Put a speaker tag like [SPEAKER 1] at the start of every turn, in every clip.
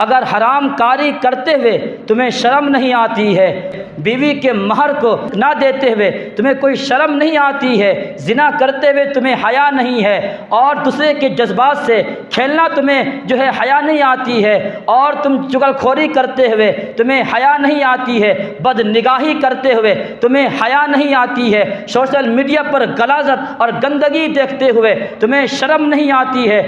[SPEAKER 1] اگر حرام کاری کرتے ہوئے تمہیں شرم نہیں آتی ہے، بیوی کے مہر کو نہ دیتے ہوئے تمہیں کوئی شرم نہیں آتی ہے، زنا کرتے ہوئے تمہیں حیا نہیں ہے، اور دوسرے کے جذبات سے کھیلنا تمہیں حیا نہیں آتی ہے، اور تم چغل خوری کرتے ہوئے تمہیں حیا نہیں آتی ہے، بد نگاہی کرتے ہوئے تمہیں حیا نہیں آتی ہے، سوشل میڈیا پر غلاظت اور گندگی دیکھتے ہوئے تمہیں شرم نہیں آتی ہے،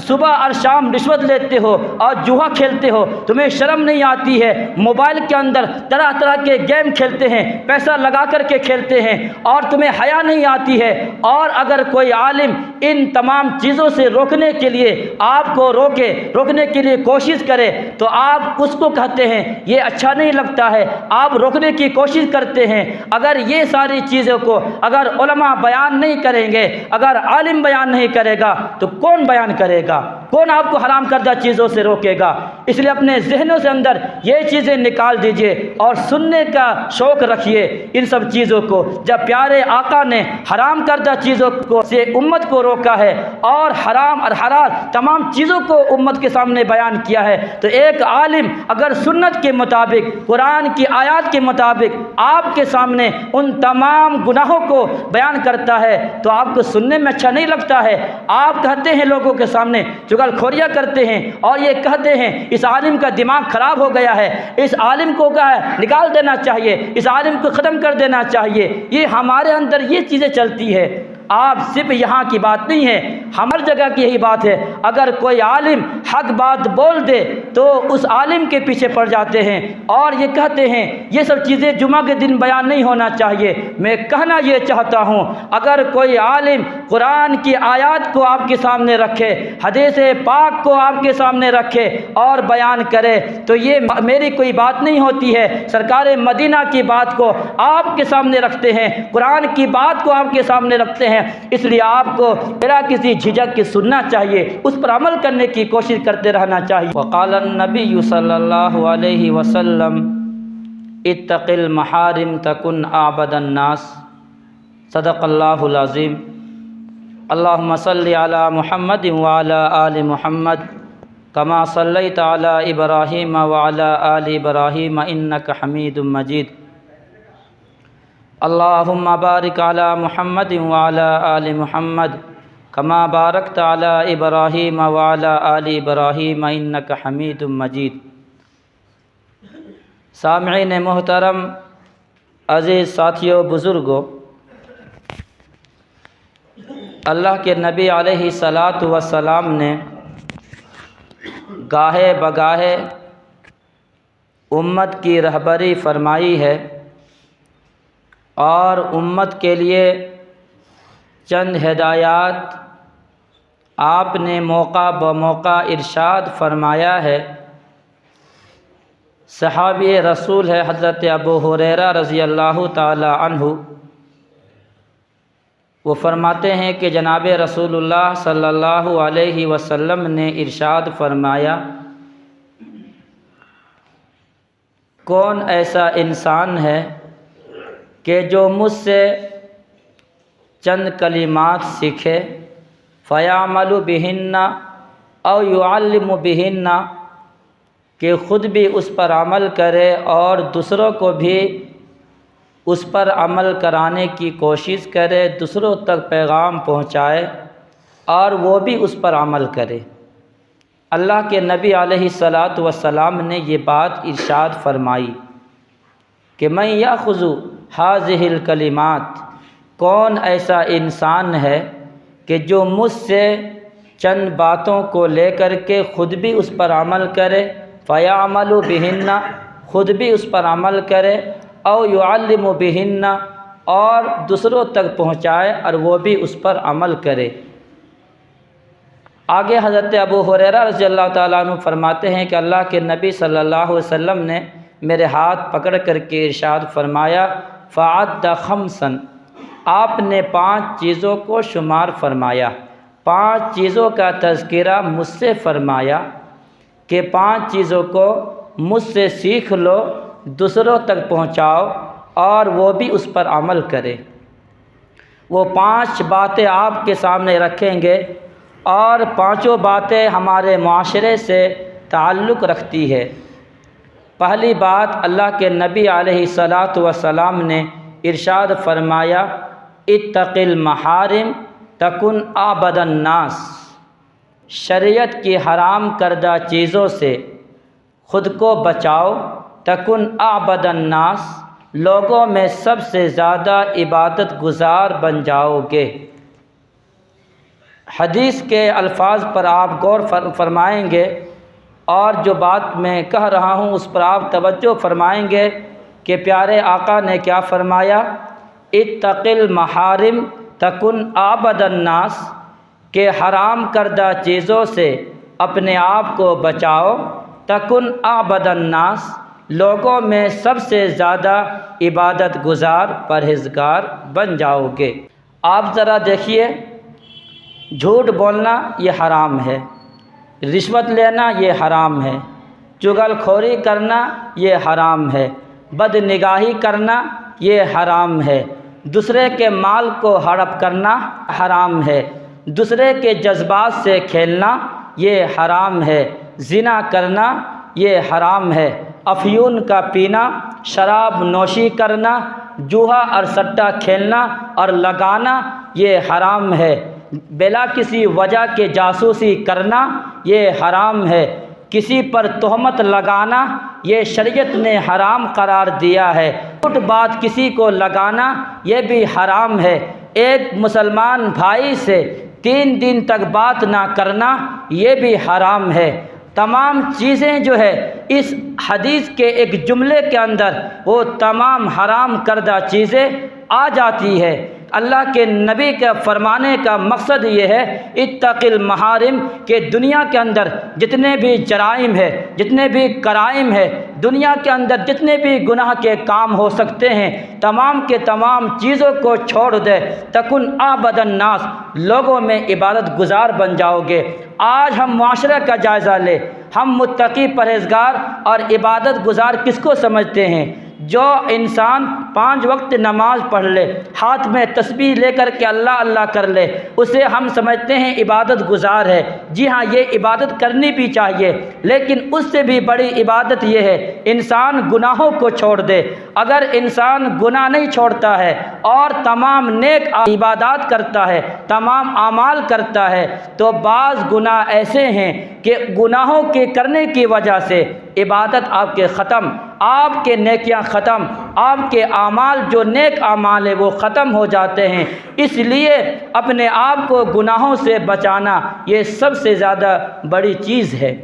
[SPEAKER 1] صبح اور شام رشوت لیتے ہو اور جوا کھیلتے ہو تمہیں شرم نہیں آتی ہے، موبائل کے اندر طرح طرح کے گیم کھیلتے ہیں، پیسہ لگا کر کے کھیلتے ہیں اور تمہیں حیا نہیں آتی ہے۔ اور اگر کوئی عالم ان تمام چیزوں سے روکنے کے لیے آپ کو روکنے کے لیے کوشش کرے تو آپ اس کو کہتے ہیں یہ اچھا نہیں لگتا ہے، آپ روکنے کی کوشش کرتے ہیں۔ اگر یہ ساری چیزوں کو اگر علماء بیان نہیں کریں گے، اگر عالم بیان نہیں کرے گا تو کون بیان کرے گا؟ کون آپ کو حرام کردہ چیزوں سے روکے گا؟ اس لیے اپنے ذہنوں سے اندر یہ چیزیں نکال دیجئے اور سننے کا شوق رکھیے ان سب چیزوں کو۔ جب پیارے آقا نے حرام کردہ چیزوں کو سے امت کو روکا ہے اور حرام اور حلال تمام چیزوں کو امت کے سامنے بیان کیا ہے، تو ایک عالم اگر سنت کے مطابق، قرآن کی آیات کے مطابق آپ کے سامنے ان تمام گناہوں کو بیان کرتا ہے تو آپ کو سننے میں اچھا نہیں لگتا ہے۔ آپ کہتے ہیں لوگوں کے سامنے چغل خوریاں کرتے ہیں اور یہ کہتے ہیں اس عالم کا دماغ خراب ہو گیا ہے، اس عالم کو نکال دینا چاہیے، اس عالم کو ختم کر دینا چاہیے۔ یہ ہمارے اندر یہ چیزیں چلتی ہے۔ آپ صرف یہاں کی بات نہیں ہے، ہر جگہ کی یہی بات ہے۔ اگر کوئی عالم حق بات بول دے تو اس عالم کے پیچھے پڑ جاتے ہیں اور یہ کہتے ہیں یہ سب چیزیں جمعہ کے دن بیان نہیں ہونا چاہیے۔ میں کہنا یہ چاہتا ہوں، اگر کوئی عالم قرآن کی آیات کو آپ کے سامنے رکھے، حدیث پاک کو آپ کے سامنے رکھے اور بیان کرے تو یہ میری کوئی بات نہیں ہوتی ہے، سرکار مدینہ کی بات کو آپ کے سامنے رکھتے ہیں، قرآن کی بات کو آپ کے سامنے رکھتے ہیں، اس لیے آپ کو بلا کسی جھجک کے سننا چاہیے، اس پر عمل کرنے کی کوشش کرتے رہنا چاہیے۔ وقال النبی صلی اللہ علیہ وسلم اتق المحارم تکن اعبد الناس، صدق اللہ العظیم۔ اللہم صلی علی محمد وعلی آل محمد کما صلیت علی ابراہیم وعلی آل ابراہیم انک حمید مجید۔ اللہم بارک علی محمد وعلی آل محمد کما بارکت علی ابراہیم وعلی آل ابراہیم انک حمید مجید۔ سامعین محترم، عزیز ساتھیوں، بزرگوں، اللہ کے نبی علیہ الصلاۃ والسلام نے گاہے بگاہے امت کی رہبری فرمائی ہے اور امت کے لیے چند ہدایات آپ نے موقع بموقع ارشاد فرمایا ہے۔ صحابی رسول ہے حضرت ابو ہریرہ رضی اللہ تعالی عنہ، وہ فرماتے ہیں کہ جناب رسول اللہ صلی اللہ علیہ وسلم نے ارشاد فرمایا، کون ایسا انسان ہے کہ جو مجھ سے چند کلمات سیکھے فیعمل بہن او یعلم بہن، کہ خود بھی اس پر عمل کرے اور دوسروں کو بھی اس پر عمل کرانے کی کوشش کرے، دوسروں تک پیغام پہنچائے اور وہ بھی اس پر عمل کرے۔ اللہ کے نبی علیہ الصلاۃ والسلام نے یہ بات ارشاد فرمائی کہ من یاخذ هذه الکلمات، کون ایسا انسان ہے کہ جو مجھ سے چند باتوں کو لے کر کے خود بھی اس پر عمل کرے، فیعمل بہن، خود بھی اس پر عمل کرے، او یعلم بہن، اور دوسروں تک پہنچائے اور وہ بھی اس پر عمل کرے۔ آگے حضرت ابو ہریرہ رضی اللہ تعالیٰ عنہ فرماتے ہیں کہ اللہ کے نبی صلی اللہ علیہ وسلم نے میرے ہاتھ پکڑ کر کے ارشاد فرمایا، فعد خمسا، آپ نے 5 چیزوں کو شمار فرمایا، 5 چیزوں کا تذکرہ مجھ سے فرمایا کہ 5 چیزوں کو مجھ سے سیکھ لو، دوسروں تک پہنچاؤ اور وہ بھی اس پر عمل کرے۔ وہ 5 باتیں آپ کے سامنے رکھیں گے اور 5 باتیں ہمارے معاشرے سے تعلق رکھتی ہے۔ پہلی بات، اللہ کے نبی علیہ الصلاۃ والسلام نے ارشاد فرمایا، اتق المحارم تکن اعبد الناس، شریعت کی حرام کردہ چیزوں سے خود کو بچاؤ، تکن اعبد الناس، لوگوں میں سب سے زیادہ عبادت گزار بن جاؤ گے۔ حدیث کے الفاظ پر آپ غور فرمائیں گے، اور جو بات میں کہہ رہا ہوں اس پر آپ توجہ فرمائیں گے کہ پیارے آقا نے کیا فرمایا، اتق المحارم تکن اعبد الناس، کہ حرام کردہ چیزوں سے اپنے آپ کو بچاؤ، تکن اعبد الناس، لوگوں میں سب سے زیادہ عبادت گزار پرہیزگار بن جاؤ گے۔ آپ ذرا دیکھیے، جھوٹ بولنا یہ حرام ہے، رشوت لینا یہ حرام ہے، چغل خوری کرنا یہ حرام ہے، بد نگاہی کرنا یہ حرام ہے، دوسرے کے مال کو ہڑپ کرنا حرام ہے، دوسرے کے جذبات سے کھیلنا یہ حرام ہے، زنا کرنا یہ حرام ہے، افیون کا پینا، شراب نوشی کرنا، جوہا اور سٹہ کھیلنا اور لگانا یہ حرام ہے، بلا کسی وجہ کے جاسوسی کرنا یہ حرام ہے، کسی پر تہمت لگانا یہ شریعت نے حرام قرار دیا ہے، جھوٹ بات کسی کو لگانا یہ بھی حرام ہے، ایک مسلمان بھائی سے 3 دن تک بات نہ کرنا یہ بھی حرام ہے۔ تمام چیزیں جو ہے اس حدیث کے ایک جملے کے اندر وہ تمام حرام کردہ چیزیں آ جاتی ہے۔ اللہ کے نبی کے فرمانے کا مقصد یہ ہے، اتق المحارم، کہ دنیا کے اندر جتنے بھی جرائم ہے، جتنے بھی کرائم ہے، دنیا کے اندر جتنے بھی گناہ کے کام ہو سکتے ہیں، تمام کے تمام چیزوں کو چھوڑ دے، تکن اعبد الناس، لوگوں میں عبادت گزار بن جاؤ گے۔ آج ہم معاشرے کا جائزہ لیں، ہم متقی پرہیزگار اور عبادت گزار کس کو سمجھتے ہیں؟ جو انسان 5 وقت نماز پڑھ لے، ہاتھ میں تسبیح لے کر کے اللہ اللہ کر لے، اسے ہم سمجھتے ہیں عبادت گزار ہے۔ جی ہاں، یہ عبادت کرنی بھی چاہیے، لیکن اس سے بھی بڑی عبادت یہ ہے انسان گناہوں کو چھوڑ دے۔ اگر انسان گناہ نہیں چھوڑتا ہے اور تمام نیک عبادات کرتا ہے، تمام اعمال کرتا ہے، تو بعض گناہ ایسے ہیں کہ گناہوں کے کرنے کی وجہ سے عبادت آپ کے ختم، آپ کے نیکیاں ختم، آپ کے اعمال جو نیک اعمال ہیں وہ ختم ہو جاتے ہیں۔ اس لیے اپنے آپ کو گناہوں سے بچانا یہ سب سے زیادہ بڑی چیز ہے۔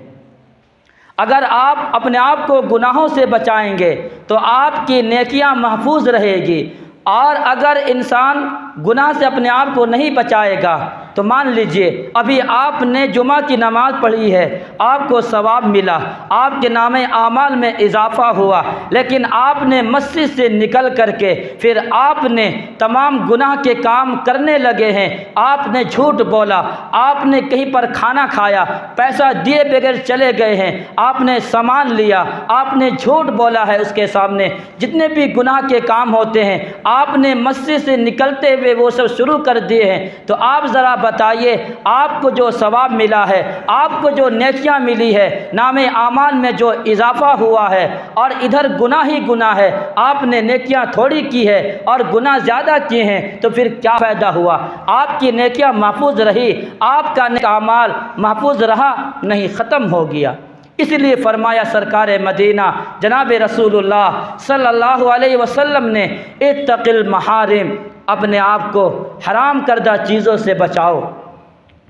[SPEAKER 1] اگر آپ اپنے آپ کو گناہوں سے بچائیں گے تو آپ کی نیکیاں محفوظ رہے گی، اور اگر انسان گناہ سے اپنے آپ کو نہیں بچائے گا تو مان لیجئے ابھی آپ نے جمعہ کی نماز پڑھی ہے، آپ کو ثواب ملا، آپ کے نام اعمال میں اضافہ ہوا، لیکن آپ نے مسجد سے نکل کر کے پھر آپ نے تمام گناہ کے کام کرنے لگے ہیں، آپ نے جھوٹ بولا، آپ نے کہیں پر کھانا کھایا، پیسہ دیے بغیر چلے گئے ہیں، آپ نے سامان لیا، آپ نے جھوٹ بولا ہے اس کے سامنے، جتنے بھی گناہ کے کام ہوتے ہیں آپ نے مسجد سے نکلتے ہوئے وہ سب شروع کر دیے ہیں، تو آپ ذرا بتائیے آپ کو جو ثواب ملا ہے، آپ کو جو نیکیاں ملی ہے، نام اعمال میں جو اضافہ ہوا ہے، اور ادھر گناہ ہی گناہ ہے، آپ نے نیکیاں تھوڑی کی ہے اور گناہ زیادہ کیے ہیں، تو پھر کیا فائدہ ہوا؟ آپ کی نیکیاں محفوظ رہی، آپ کا نیک اعمال محفوظ رہا نہیں، ختم ہو گیا۔ اس لیے فرمایا سرکار مدینہ جناب رسول اللہ صلی اللہ علیہ وسلم نے، اتق المحارم، اپنے آپ کو حرام کردہ چیزوں سے بچاؤ۔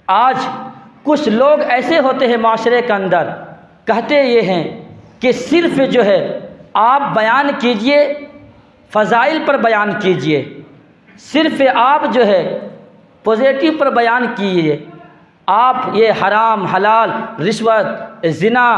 [SPEAKER 1] آج کچھ لوگ ایسے ہوتے ہیں معاشرے کے اندر، کہتے یہ ہیں کہ صرف جو ہے آپ بیان کیجئے، فضائل پر بیان کیجئے، صرف آپ جو ہے پوزیٹیو پر بیان کیجئے، آپ یہ حرام حلال، رشوت، زنا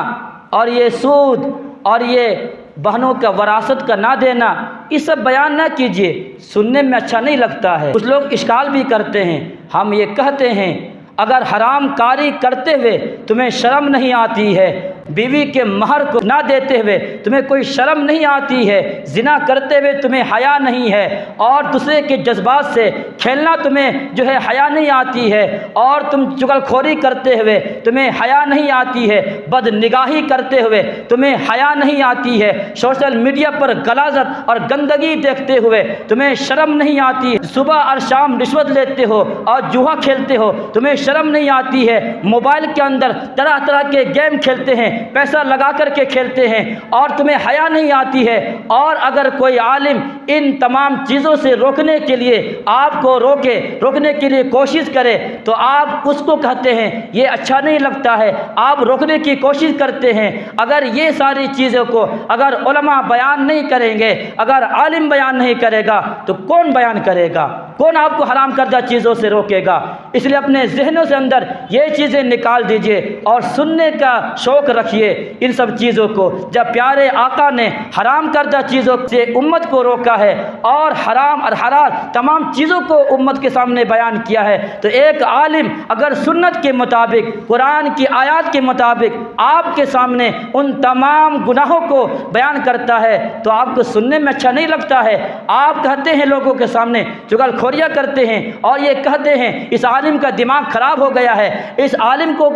[SPEAKER 1] اور یہ سود اور یہ بہنوں کا وراثت کا نہ دینا، یہ سب بیان نہ کیجئے، سننے میں اچھا نہیں لگتا ہے۔ کچھ لوگ اشکال بھی کرتے ہیں، ہم یہ کہتے ہیں اگر حرام کاری کرتے ہوئے تمہیں شرم نہیں آتی ہے، بیوی کے مہر کو نہ دیتے ہوئے تمہیں کوئی شرم نہیں آتی ہے، زنا کرتے ہوئے تمہیں حیا نہیں ہے، اور دوسرے کے جذبات سے کھیلنا تمہیں جو ہے حیا نہیں آتی ہے، اور تم چغل خوری کرتے ہوئے تمہیں حیا نہیں آتی ہے، بد نگاہی کرتے ہوئے تمہیں حیا نہیں آتی ہے، سوشل میڈیا پر غلاظت اور گندگی دیکھتے ہوئے تمہیں شرم نہیں آتی ہے، صبح اور شام رشوت لیتے ہو اور جوا کھیلتے ہو تمہیں شرم نہیں آتی ہے، موبائل کے اندر طرح طرح کے گیم کھیلتے ہیں، پیسہ لگا کر کے کھیلتے ہیں اور تمہیں حیا نہیں آتی ہے۔ اور اگر کوئی عالم ان تمام چیزوں سے روکنے کے لیے آپ کو روکنے کے لیے کوشش کرے تو آپ اس کو کہتے ہیں یہ اچھا نہیں لگتا ہے، آپ روکنے کی کوشش کرتے ہیں۔ اگر یہ ساری چیزوں کو اگر علماء بیان نہیں کریں گے، اگر عالم بیان نہیں کرے گا تو کون بیان کرے گا؟ کون آپ کو حرام کردہ چیزوں سے روکے گا؟ اس لیے اپنے ذہنوں سے اندر یہ چیزیں نکال دیجئے اور سننے کا شوق رکھیے ان سب چیزوں کو۔ جب پیارے آقا نے حرام کردہ چیزوں سے امت کو روکا ہے اور حرام اور حلال تمام چیزوں کو امت کے سامنے بیان کیا ہے، تو ایک عالم اگر سنت کے مطابق، قرآن کی آیات کے مطابق آپ کے سامنے ان تمام گناہوں کو بیان کرتا ہے تو آپ کو سننے میں اچھا نہیں لگتا ہے۔ آپ کہتے ہیں لوگوں کے سامنے چغل خوریاں کرتے ہیں اور یہ کہتے ہیں اس عالم کا دماغ خراب ہو گیا ہے، اس عالم کو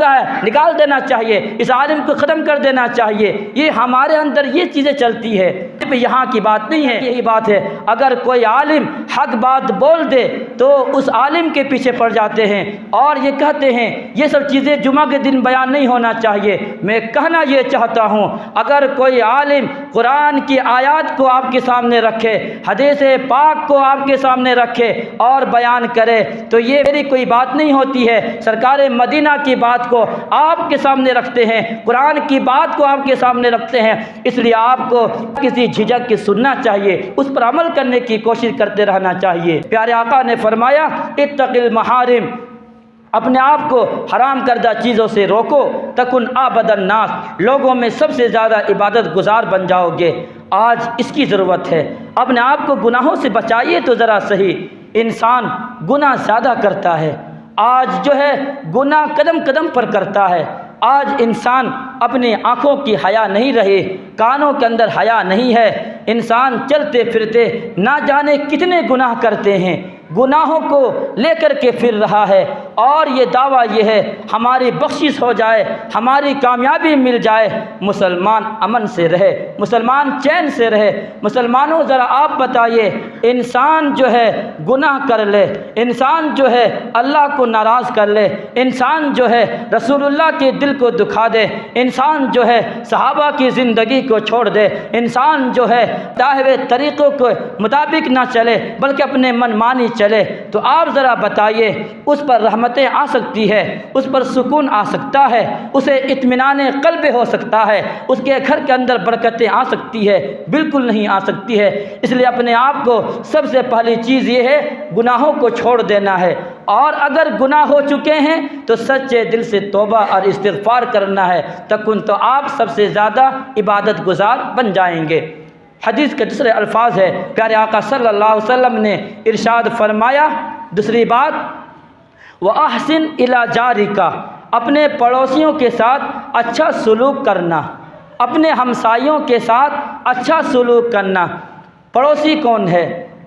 [SPEAKER 1] نکال دینا چاہیے، اس عالم کو ختم کر دینا چاہیے۔ یہ ہمارے اندر یہ چیزیں چلتی ہے، یہاں کی بات نہیں ہے، یہی بات ہے۔ اگر کوئی عالم حق بات بول دے تو اس عالم کے پیچھے پڑ جاتے ہیں اور یہ کہتے ہیں یہ سب چیزیں جمعہ کے دن بیان نہیں ہونا چاہیے۔ میں کہنا یہ چاہتا ہوں اگر کوئی عالم قرآن کی آیات کو آپ کے سامنے رکھے، حدیث پاک کو آپ کے سامنے رکھے اور بیان کرے تو یہ میری کوئی بات نہیں ہوتی ہے، سرکار مدینہ کی بات کو آپ کے سامنے رکھتے ہیں، قرآن کی بات کو آپ کے سامنے رکھتے ہیں، اس لیے آپ کو کسی جھجک کے سننا چاہیے، اس پر عمل کرنے کی کوشش کرتے رہنا چاہیے۔ پیارے آقا نے فرمایا اتق المحارم، اپنے آپ کو حرام کردہ چیزوں سے روکو، تکن عابد الناس، لوگوں میں سب سے زیادہ عبادت گزار بن جاؤ گے۔ آج اس کی ضرورت ہے، اپنے آپ کو گناہوں سے بچائیے تو ذرا صحیح۔ انسان گناہ زیادہ کرتا ہے، آج جو ہے گناہ قدم قدم پر کرتا ہے۔ آج انسان اپنی آنکھوں کی حیا نہیں رہی، کانوں کے اندر حیا نہیں ہے، انسان چلتے پھرتے نہ جانے کتنے گناہ کرتے ہیں، گناہوں کو لے کر کے پھر رہا ہے اور یہ دعویٰ یہ ہے ہماری بخشش ہو جائے، ہماری کامیابی مل جائے۔ مسلمان امن سے رہے، مسلمان چین سے رہے۔ مسلمانوں ذرا آپ بتائیے، انسان جو ہے گناہ کر لے، انسان جو ہے اللہ کو ناراض کر لے، انسان جو ہے رسول اللہ کے دل کو دکھا دے، انسان جو ہے صحابہ کی زندگی کو چھوڑ دے، انسان جو ہے داہوے طریقوں کے مطابق نہ چلے بلکہ اپنے من مانی چلے، تو آپ ذرا بتائیے اس پر رحمتیں آ سکتی ہے، اس پر سکون آ سکتا ہے، اسے اطمینان قلب ہو سکتا ہے، اس کے گھر کے اندر برکتیں آ سکتی ہے؟ بالکل نہیں آ سکتی ہے۔ اس لیے اپنے آپ کو سب سے پہلی چیز یہ ہے گناہوں کو چھوڑ دینا ہے، اور اگر گناہ ہو چکے ہیں تو سچے دل سے توبہ اور استغفار کرنا ہے، تکن تو آپ سب سے زیادہ عبادت گزار بن جائیں گے۔ حدیث کے دوسرے الفاظ ہے، پیارے آقا صلی اللہ علیہ وسلم نے ارشاد فرمایا، دوسری بات وَأَحْسِنْ إِلَىٰ جَارِكَ، اپنے پڑوسیوں کے ساتھ اچھا سلوک کرنا، اپنے ہمسائیوں کے ساتھ اچھا سلوک کرنا۔ پڑوسی کون ہے؟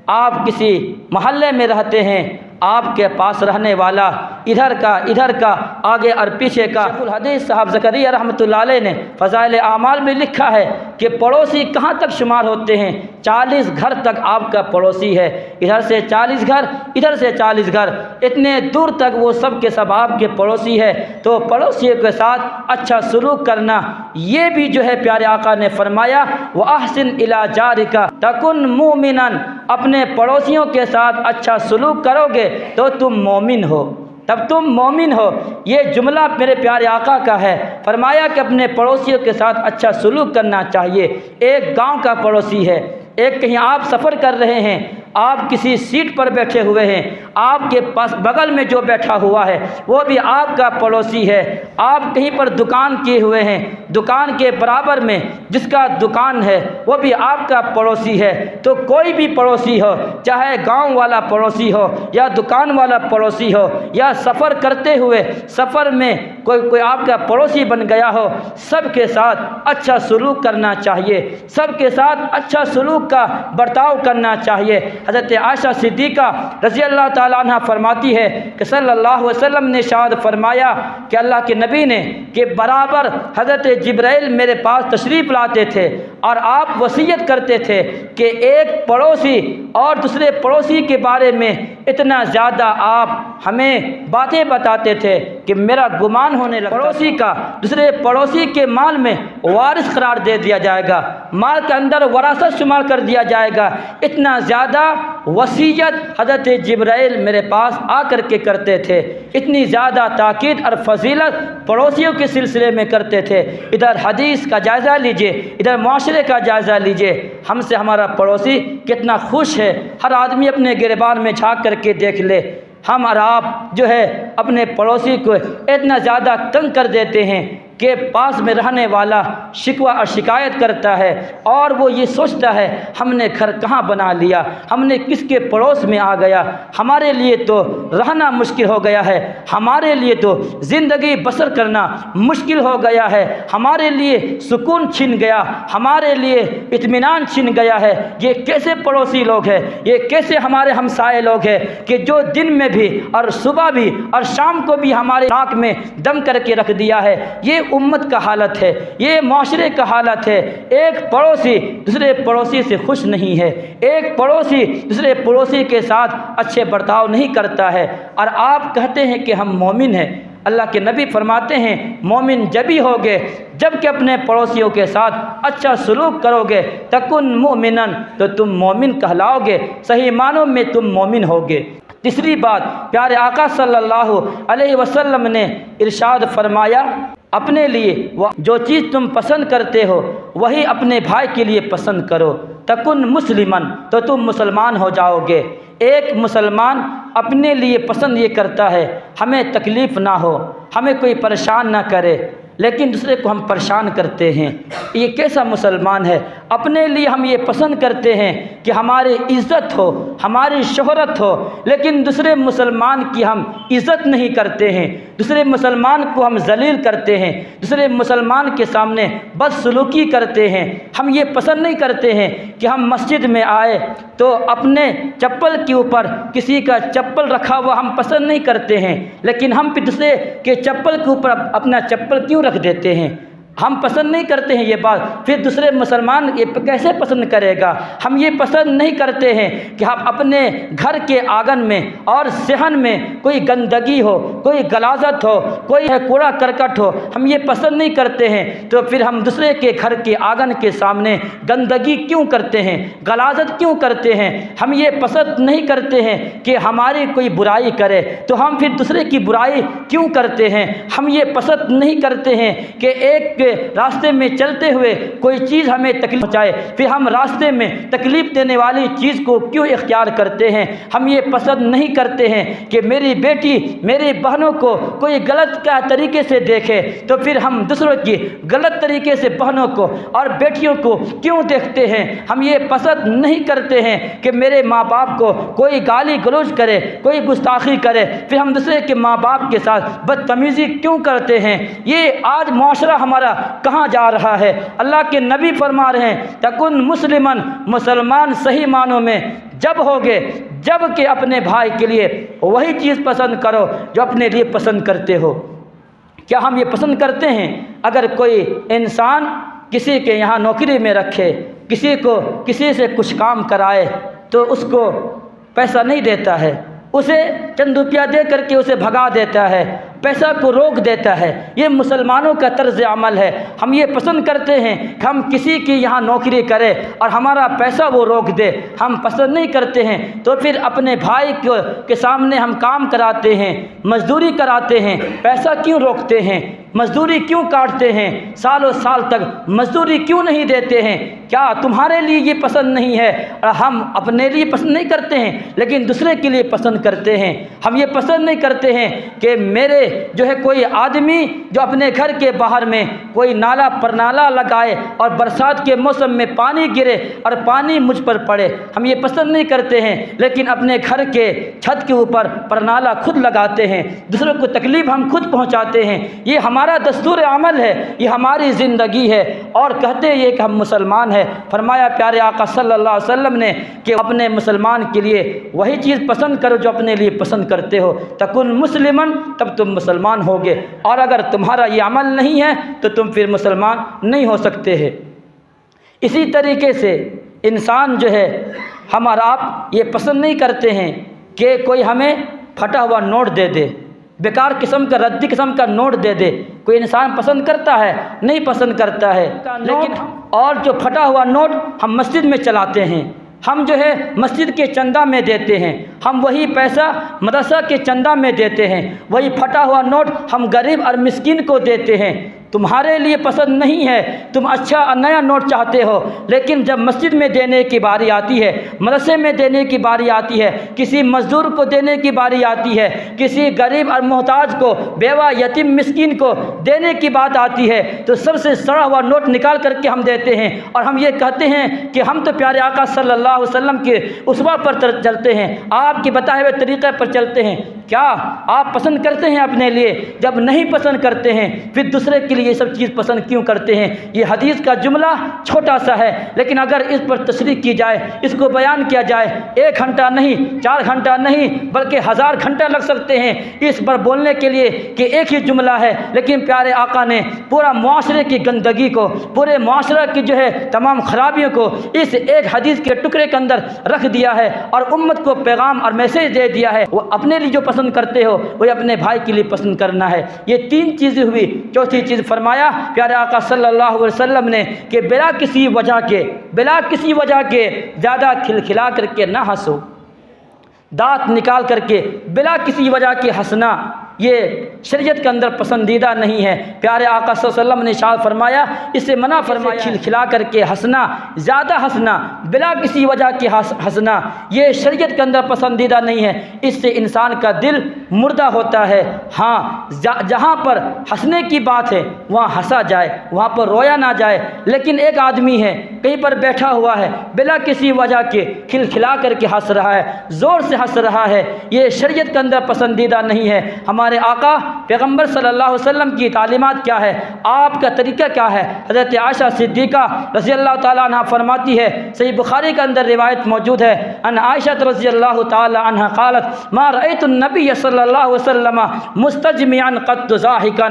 [SPEAKER 1] آپ کسی محلے میں رہتے ہیں، آپ کے پاس رہنے والا ادھر کا آگے اور پیچھے کا۔ شیخ الحدیث صاحب زکریا رحمۃ اللہ علیہ نے فضائل اعمال میں لکھا ہے کہ پڑوسی کہاں تک شمار ہوتے ہیں؟ 40 گھر تک آپ کا پڑوسی ہے، ادھر سے 40 گھر، ادھر سے 40 گھر، اتنے دور تک وہ سب کے سب آپ کے پڑوسی ہے۔ تو پڑوسیوں کے ساتھ اچھا سلوک کرنا، یہ بھی جو ہے پیارے آقا نے فرمایا وَأَحْسِنْ إِلَىٰ جَارِكَ تَكُنْ مُؤْمِنًا، اپنے پڑوسیوں کے ساتھ اچھا سلوک کرو گے تو تم مومن ہو، تب تم مومن ہو۔ یہ جملہ میرے پیارے آقا کا ہے، فرمایا کہ اپنے پڑوسیوں کے ساتھ اچھا سلوک کرنا چاہیے۔ ایک گاؤں کا پڑوسی ہے، ایک کہیں آپ سفر کر رہے ہیں، آپ کسی سیٹ پر بیٹھے ہوئے ہیں، آپ کے پاس بغل میں جو بیٹھا ہوا ہے وہ بھی آپ کا پڑوسی ہے۔ آپ کہیں پر دکان کیے ہوئے ہیں، دکان کے برابر میں جس کا دکان ہے وہ بھی آپ کا پڑوسی ہے، تو کوئی بھی پڑوسی ہو، چاہے گاؤں والا پڑوسی ہو یا دکان والا پڑوسی ہو یا سفر کرتے ہوئے سفر میں کوئی آپ کا پڑوسی بن گیا ہو، سب کے ساتھ اچھا سلوک کرنا چاہیے، سب کے ساتھ اچھا سلوک کا برتاؤ کرنا چاہیے۔ حضرت عائشہ صدیقہ رضی اللہ تعالیٰ عنہ فرماتی ہے کہ صلی اللہ علیہ وسلم نے ارشاد فرمایا کہ اللہ کے نبی نے کہ برابر حضرت جبرائیل میرے پاس تشریف لاتے تھے اور آپ وصیت کرتے تھے کہ ایک پڑوسی اور دوسرے پڑوسی کے بارے میں اتنا زیادہ آپ ہمیں باتیں بتاتے تھے کہ میرا گمان ہونے لگا پڑوسی کا دوسرے پڑوسی کے مال میں وارث قرار دے دیا جائے گا، مال کے اندر وراثت شمار کر دیا جائے گا۔ اتنا زیادہ وصیت حضرت جبرائیل میرے پاس آ کر کے کرتے تھے، اتنی زیادہ تاکید اور فضیلت پڑوسیوں کے سلسلے میں کرتے تھے۔ ادھر حدیث کا جائزہ لیجئے، ادھر معاشرے کا جائزہ لیجئے، ہم سے ہمارا پڑوسی کتنا خوش ہے۔ ہر آدمی اپنے گریبان میں جھانک کر کے دیکھ لے، ہم اور آپ جو ہے اپنے پڑوسی کو اتنا زیادہ تنگ کر دیتے ہیں کہ پاس میں رہنے والا شکوہ اور شکایت کرتا ہے اور وہ یہ سوچتا ہے ہم نے گھر کہاں بنا لیا، ہم نے کس کے پڑوس میں آ گیا، ہمارے لیے تو رہنا مشکل ہو گیا ہے، ہمارے لیے تو زندگی بسر کرنا مشکل ہو گیا ہے، ہمارے لیے سکون چھن گیا، ہمارے لیے اطمینان چھن گیا ہے۔ یہ کیسے پڑوسی لوگ ہیں، یہ کیسے ہمارے ہمسائے لوگ ہیں کہ جو دن میں بھی اور صبح بھی اور شام کو بھی ہمارے ناک میں دم کر کے رکھ دیا ہے۔ یہ امت کا حالت ہے، یہ معاشرے کا حالت ہے۔ ایک پڑوسی دوسرے پڑوسی سے خوش نہیں ہے، ایک پڑوسی دوسرے پڑوسی کے ساتھ اچھے برتاؤ نہیں کرتا ہے، اور آپ کہتے ہیں کہ ہم مومن ہیں۔ اللہ کے نبی فرماتے ہیں مومن جبھی ہوگے جب کہ اپنے پڑوسیوں کے ساتھ اچھا سلوک کرو گے، تکن مومنن، تو تم مومن کہلاؤ گے، صحیح معنوں میں تم مومن ہوگے۔ تیسری بات، پیارے آقا صلی اللہ علیہ وسلم نے ارشاد فرمایا اپنے لیے جو چیز تم پسند کرتے ہو وہی اپنے بھائی کے لیے پسند کرو، تکن مسلمن، تو تم مسلمان ہو جاؤ گے۔ ایک مسلمان اپنے لیے پسند یہ کرتا ہے ہمیں تکلیف نہ ہو، ہمیں کوئی پریشان نہ کرے، لیکن دوسرے کو ہم پریشان کرتے ہیں۔ یہ کیسا مسلمان ہے؟ اپنے لیے ہم یہ پسند کرتے ہیں کہ ہماری عزت ہو، ہماری شہرت ہو، لیکن دوسرے مسلمان کی ہم عزت نہیں کرتے ہیں، دوسرے مسلمان کو ہم ذلیل کرتے ہیں، دوسرے مسلمان کے سامنے بدسلوکی کرتے ہیں۔ ہم یہ پسند نہیں کرتے ہیں کہ ہم مسجد میں آئے تو اپنے چپل کے اوپر کسی کا چپل رکھا ہوا ہم پسند نہیں کرتے ہیں، لیکن ہم پھر دوسرے کے چپل کے اوپر اپنا چپل کیوں رکھ دیتے ہیں؟ ہم پسند نہیں کرتے ہیں یہ بات، پھر دوسرے مسلمان یہ کیسے پسند کرے گا؟ ہم یہ پسند نہیں کرتے ہیں کہ ہم اپنے گھر کے آنگن میں اور صحن میں کوئی گندگی ہو، کوئی غلاظت ہو، کوئی کوڑا کرکٹ ہو، ہم یہ پسند نہیں کرتے ہیں، تو پھر ہم دوسرے کے گھر کے آنگن کے سامنے گندگی کیوں کرتے ہیں، غلاظت کیوں کرتے ہیں؟ ہم یہ پسند نہیں کرتے ہیں کہ ہماری کوئی برائی کرے تو ہم پھر دوسرے کی برائی کیوں کرتے ہیں؟ ہم یہ پسند نہیں کرتے ہیں کہ ایک راستے میں چلتے ہوئے کوئی چیز ہمیں تکلیف پہنچائے پھر ہم راستے میں تکلیف دینے والی چیز کو کیوں اختیار کرتے ہیں؟ ہم یہ پسند نہیں کرتے ہیں کہ میری بیٹی میری بہنوں کو کوئی غلط طریقے سے دیکھے تو پھر ہم دوسروں کی غلط طریقے سے بہنوں کو اور بیٹیوں کو کیوں دیکھتے ہیں؟ ہم یہ پسند نہیں کرتے ہیں کہ میرے ماں باپ کو کوئی گالی گلوچ کرے، کوئی گستاخی کرے، پھر ہم دوسرے کے ماں باپ کے ساتھ بدتمیزی کیوں کرتے ہیں؟ یہ آج معاشرہ ہمارا کہاں جا رہا ہے؟ اللہ کے نبی فرما رہے ہیں تکن مسلمن، مسلمان صحیح معنوں میں جب ہوگے جب کہ اپنے بھائی کے لیے وہی چیز پسند کرو جو اپنے لیے پسند کرتے ہو۔ کیا ہم یہ پسند کرتے ہیں اگر کوئی انسان کسی کے یہاں نوکری میں رکھے، کسی سے کچھ کام کرائے تو اس کو پیسہ نہیں دیتا ہے، اسے چند روپیہ دے کر کے اسے بھگا دیتا ہے، پیسہ کو روک دیتا ہے؟ یہ مسلمانوں کا طرز عمل ہے۔ ہم یہ پسند کرتے ہیں کہ ہم کسی کی یہاں نوکری کرے اور ہمارا پیسہ وہ روک دے، ہم پسند نہیں کرتے ہیں۔ تو پھر اپنے بھائی کے سامنے ہم کام کراتے ہیں، مزدوری کراتے ہیں، پیسہ کیوں روکتے ہیں؟ مزدوری کیوں کاٹتے ہیں؟ سالوں سال تک مزدوری کیوں نہیں دیتے ہیں؟ کیا تمہارے لیے یہ پسند نہیں ہے؟ اور ہم اپنے لیے پسند نہیں کرتے ہیں لیکن دوسرے کے لیے پسند کرتے ہیں۔ ہم یہ پسند نہیں کرتے ہیں کہ میرے جو ہے کوئی آدمی جو اپنے گھر کے باہر میں کوئی نالا پر نالا لگائے اور برسات کے موسم میں پانی گرے اور پانی مجھ پر پڑے، ہم یہ پسند نہیں کرتے ہیں، لیکن اپنے گھر کے چھت کے اوپر پرنالا خود لگاتے ہیں، دوسروں کو تکلیف ہم خود پہنچاتے ہیں۔ یہ ہمارا دستور عمل ہے، یہ ہماری زندگی ہے، اور کہتے ہیں یہ کہ ہم مسلمان ہیں۔ فرمایا پیارے آقا صلی اللہ علیہ وسلم نے کہ اپنے مسلمان کے لیے وہی چیز پسند کرو جو اپنے لیے پسند کرتے ہو، تکن مسلمن، تب تم مسلمان ہوگے، اور اگر تمہارا یہ عمل نہیں ہے تو تم پھر مسلمان نہیں ہو سکتے ہیں۔ اسی طریقے سے انسان جو ہے، ہم اور آپ یہ پسند نہیں کرتے ہیں کہ کوئی ہمیں پھٹا ہوا نوٹ دے دے، بیکار قسم کا ردی قسم کا نوٹ دے دے۔ کوئی انسان پسند کرتا ہے؟ نہیں پسند کرتا ہے، لیکن اور جو پھٹا ہوا نوٹ ہم مسجد میں چلاتے ہیں، ہم جو ہے مسجد کے چندہ میں دیتے ہیں، ہم وہی پیسہ مدرسہ کے چندہ میں دیتے ہیں، وہی پھٹا ہوا نوٹ ہم غریب اور مسکین کو دیتے ہیں۔ تمہارے لیے پسند نہیں ہے، تم اچھا اور نیا نوٹ چاہتے ہو، لیکن جب مسجد میں دینے کی باری آتی ہے، مدرسے میں دینے کی باری آتی ہے، کسی مزدور کو دینے کی باری آتی ہے، کسی غریب اور محتاج کو، بیوہ یتیم مسکین کو دینے کی بات آتی ہے، تو سب سے سڑا ہوا نوٹ نکال کر کے ہم دیتے ہیں، اور ہم یہ کہتے ہیں کہ ہم تو پیارے آقا صلی اللہ علیہ وسلم کے اسوہ پر چلتے ہیں، آپ کے بتائے ہوئے طریقے پر چلتے ہیں۔ کیا آپ پسند کرتے ہیں اپنے لیے؟ جب نہیں پسند کرتے ہیں پھر دوسرے کے لیے یہ سب چیز پسند کیوں کرتے ہیں؟ یہ حدیث کا جملہ چھوٹا سا ہے، لیکن اگر اس پر تشریح کی جائے، اس کو بیان کیا جائے، 1 گھنٹہ نہیں، 4 گھنٹہ نہیں، بلکہ 1000 گھنٹہ لگ سکتے ہیں اس پر بولنے کے لیے کہ ایک ہی جملہ ہے، لیکن پیارے آقا نے پورا معاشرے کی گندگی کو، پورے معاشرے کی جو ہے تمام خرابیوں کو اس ایک حدیث کے ٹکڑے کے اندر رکھ دیا ہے، اور امت کو پیغام اور میسیج دے دیا ہے۔ وہ اپنے لیے جو پسند کرتے ہو وہ اپنے بھائی کے لیے پسند کرنا ہے۔ یہ 3 چیزیں ہوئی۔ چوتھی چیز فرمایا پیارے آقا صلی اللہ علیہ وسلم نے کہ بلا کسی وجہ کے زیادہ کھلکھلا کر کے نہ ہنسو، دانت نکال کر کے بلا کسی وجہ کے ہنسنا یہ شریعت کے اندر پسندیدہ نہیں ہے۔ پیارے آقا صلی اللہ علیہ وسلم نے ارشاد فرمایا، اس سے منع فرمایا، کھلکھلا کر کے ہنسنا، زیادہ ہنسنا، بلا کسی وجہ کے ہنسنا یہ شریعت کے اندر پسندیدہ نہیں ہے۔ اس سے انسان کا دل مردہ ہوتا ہے۔ ہاں، جہاں پر ہنسنے کی بات ہے وہاں ہنسا جائے، وہاں پر رویا نہ جائے، لیکن ایک آدمی ہے کہیں پر بیٹھا ہوا ہے، بلا کسی وجہ کے کھلکھلا کر کے ہنس رہا ہے، زور سے ہنس رہا ہے، یہ شریعت کے اندر پسندیدہ نہیں ہے۔ ہمارے آقا پیغمبر صلی اللہ علیہ وسلم کی تعلیمات کیا ہے، آپ کا طریقہ کیا ہے؟ حضرت عائشہ صدیقہ رضی اللہ تعالیٰ عنہ فرماتی ہے، صحیح بخاری کے اندر روایت موجود ہے، ان عائشہ رضی اللہ تعالیٰ عنہ قالت ما رأیت النبی صلی اللہ علیہ وسلم مستجمعا قط ضاحکا،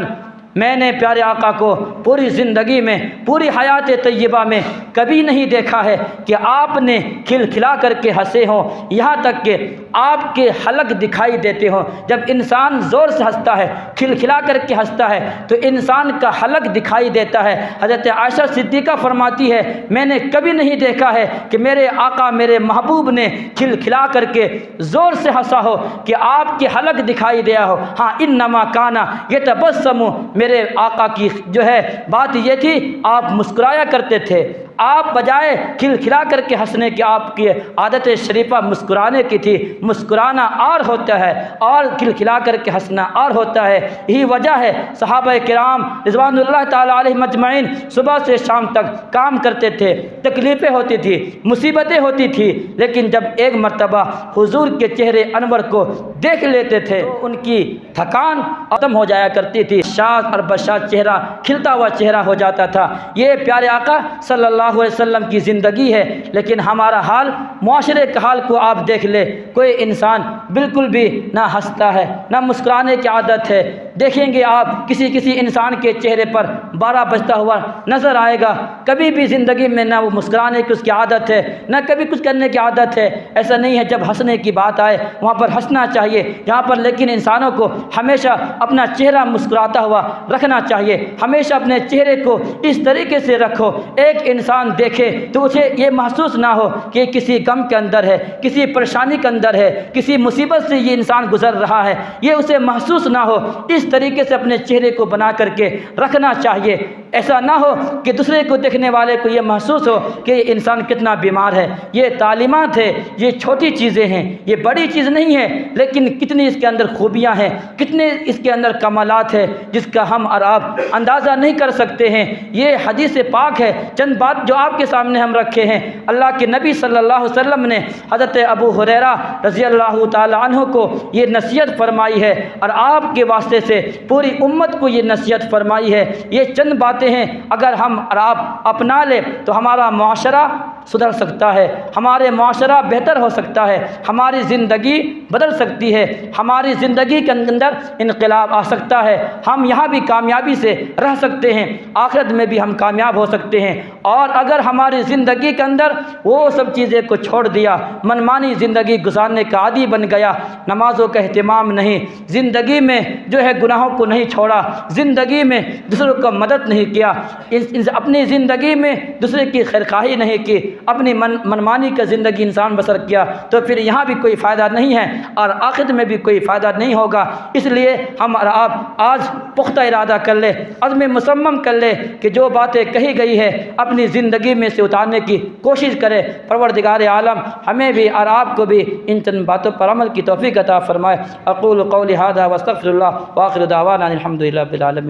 [SPEAKER 1] میں نے پیارے آقا کو پوری زندگی میں، پوری حیات طیبہ میں کبھی نہیں دیکھا ہے کہ آپ نے کھلکھلا کر کے ہنسے ہوں، یہاں تک کہ آپ کے حلق دکھائی دیتے ہوں۔ جب انسان زور سے ہنستا ہے، کھلکھلا کر کے ہنستا ہے، تو انسان کا حلق دکھائی دیتا ہے۔ حضرت عائشہ صدیقہ فرماتی ہے، میں نے کبھی نہیں دیکھا ہے کہ میرے آقا، میرے محبوب نے کھلکھلا کر کے زور سے ہنسا ہو کہ آپ کے حلق دکھائی دیا ہو۔ ہاں، انما کانا یتبسم، میرے آقا کی جو ہے بات یہ تھی، آپ مسکرایا کرتے تھے۔ آپ بجائے کھلکھلا کر کے ہنسنے کی آپ کی عادت شریفہ مسکرانے کی تھی۔ مسکرانا اور ہوتا ہے اور کھلکھلا کر کے ہنسنا اور ہوتا ہے۔ یہی وجہ ہے صحابہ کرام رضوان اللہ تعالیٰ علیہم اجمعین صبح سے شام تک کام کرتے تھے، تکلیفیں ہوتی تھی، مصیبتیں ہوتی تھی، لیکن جب ایک مرتبہ حضور کے چہرے انور کو دیکھ لیتے تھے تو ان کی تھکان ختم ہو جایا کرتی تھی، شاد اور بشاد چہرہ، کھلتا ہوا چہرہ ہو جاتا تھا۔ یہ پیارے آقا صلی اللہ علیہ وسلم کی زندگی ہے، لیکن ہمارا حال، معاشرے کا حال کو آپ دیکھ لے، کوئی انسان بالکل بھی نہ ہنستا ہے، نہ مسکرانے کی عادت ہے۔ دیکھیں گے آپ کسی انسان کے چہرے پر 12 بجتا ہوا نظر آئے گا، کبھی بھی زندگی میں نہ وہ مسکرانے کی اس کی عادت ہے، نہ کبھی کچھ کرنے کی عادت ہے۔ ایسا نہیں ہے، جب ہنسنے کی بات آئے وہاں پر ہنسنا چاہیے، یہاں پر لیکن انسانوں کو ہمیشہ اپنا چہرہ مسکراتا ہوا رکھنا چاہیے۔ ہمیشہ اپنے چہرے کو اس طریقے سے رکھو، ایک انسان دیکھے تو اسے یہ محسوس نہ ہو کہ کسی غم کے اندر ہے، کسی پریشانی کے اندر ہے، کسی مصیبت سے یہ انسان گزر رہا ہے، یہ اسے محسوس نہ ہو۔ اس طریقے سے اپنے چہرے کو بنا کر کے رکھنا چاہیے۔ ایسا نہ ہو کہ دوسرے کو دیکھنے والے کو یہ محسوس ہو کہ یہ انسان کتنا بیمار ہے۔ یہ تعلیمات ہے، یہ چھوٹی چیزیں ہیں، یہ بڑی چیز نہیں ہے، لیکن کتنی اس کے اندر خوبیاں ہیں، کتنے اس کے اندر کمالات ہے جس کا ہم اور آپ اندازہ نہیں کر سکتے ہیں۔ یہ حدیث پاک ہے، چند بات جو آپ کے سامنے ہم رکھے ہیں۔ اللہ کے نبی صلی اللہ علیہ وسلم نے حضرت ابو ہریرہ رضی اللہ تعالی عنہ کو یہ نصیحت فرمائی ہے، اور آپ کے واسطے سے پوری امت کو یہ نصیحت فرمائی ہے۔ یہ چند باتیں ہیں، اگر ہم اور آپ اپنا لیں تو ہمارا معاشرہ سدھر سکتا ہے، ہمارے معاشرہ بہتر ہو سکتا ہے، ہماری زندگی بدل سکتی ہے، ہماری زندگی کے اندر انقلاب آ سکتا ہے، ہم یہاں بھی کامیابی سے رہ سکتے ہیں، آخرت میں بھی ہم کامیاب ہو سکتے ہیں۔ اور اگر ہماری زندگی کے اندر وہ سب چیزیں کو چھوڑ دیا، منمانی زندگی گزارنے کا عادی بن گیا، نمازوں کا اہتمام نہیں، زندگی میں جو ہے گناہوں کو نہیں چھوڑا، زندگی میں دوسروں کو مدد نہیں کیا، اپنی زندگی میں دوسرے کی خیرخواہی نہیں کی، اپنی منمانی کا زندگی انسان بسر کیا، تو پھر یہاں بھی کوئی فائدہ نہیں ہے اور آخرت میں بھی کوئی فائدہ نہیں ہوگا۔ اس لیے ہم اور آپ آج پختہ ارادہ کر لیں، عزم مصمم کر لیں کہ جو باتیں کہی گئی ہے اپنی زندگی میں سے اتارنے کی کوشش کرے۔ پروردگار عالم ہمیں بھی اور آپ کو بھی ان چند باتوں پر عمل کی توفیق عطا فرمائے۔ اقول قولی ھذا واستغفر اللہ وآخر دعوانا الحمد للہ رب العالمین۔